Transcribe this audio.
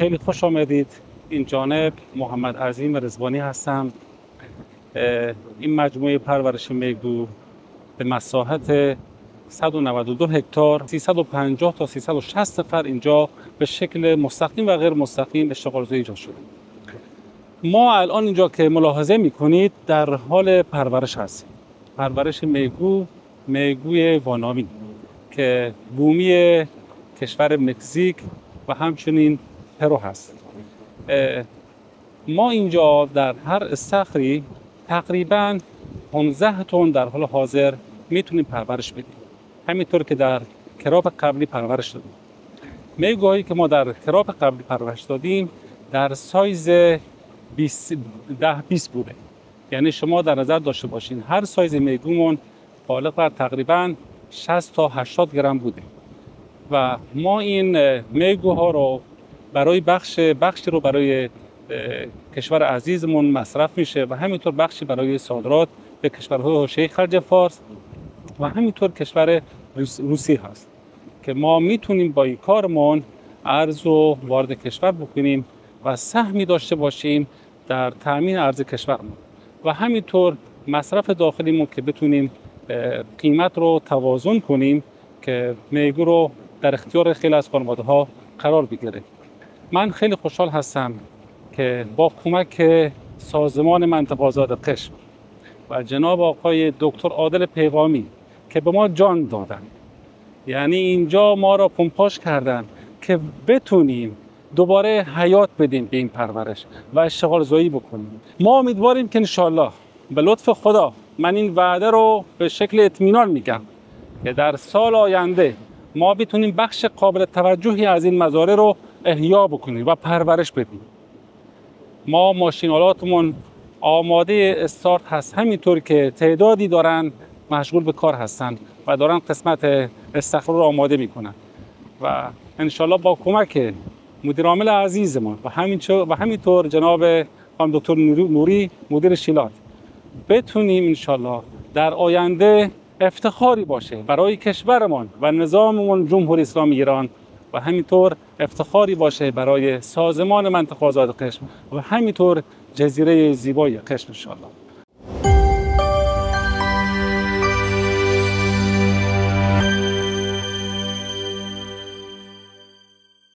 خیلی خوش آمدید. این جانب محمد عظیم رضوانی هستم. این مجموعه پرورش میگو به مساحت 192 هکتار 350 تا 360 نفر اینجا به شکل مستقیم و غیر مستقیم اشتغالزایی ایجاد شده. ما الان اینجا که ملاحظه میکنید در حال پرورش هستیم. پرورش میگوی وانامی که بومی کشور مکزیک و همچنین پرو هست. ما اینجا در هر استخری تقریباً 15 تن در حال حاضر میتونیم پرورش بدیم. همینطور که در کراب قبلی پرورش دادیم. میگویی که ما در کراب قبلی پرورش دادیم در سایز 10-20 بوده. یعنی شما در نظر داشته باشین هر سایز میگومون بالغ بر تقریباً 60 تا 80 گرم بوده و ما این میگوها رو برای بخشی رو برای کشور عزیزمون مصرف میشه و همینطور بخشی برای صادرات به کشورهای حوزه خلیج فارس و همینطور کشور روسیه هست که ما میتونیم با این کارمون ارز رو وارد کشور بکنیم و سهمی داشته باشیم در تامین ارز کشورمون و همینطور مصرف داخلیمون که بتونیم قیمت رو توازن کنیم که میگو رو در اختیار خیلی از خانواده ها قرار بگیره. من خیلی خوشحال هستم که با کمک سازمان منطقه آزاد قشم و جناب آقای دکتر عادل پیغامی که به ما جان دادن، یعنی اینجا ما را پمپاژ کردن که بتونیم دوباره حیات بدیم به این پرورش و اشتغال زایی بکنیم. ما امیدواریم که انشالله به لطف خدا، من این وعده رو به شکل اطمینان میگم که در سال آینده ما بتونیم بخش قابل توجهی از این مزارع رو احیا بکنیم و پرورش بدیم. ما ماشینالاتمون آماده استارت هست، همینطور که تعدادی دارن مشغول به کار هستن و دارن قسمت استخر رو آماده میکنن و انشالله با کمک مدیر عامل عزیزمون و همینطور جناب خانم دکتر نوری مدیر شیلات بتونیم انشالله در آینده افتخاری باشه برای کشورمان و نظاممون جمهوری اسلامی ایران و همینطور افتخاری باشه برای سازمان منطقه آزاد قشم و همینطور جزیره زیبای قشم انشالله.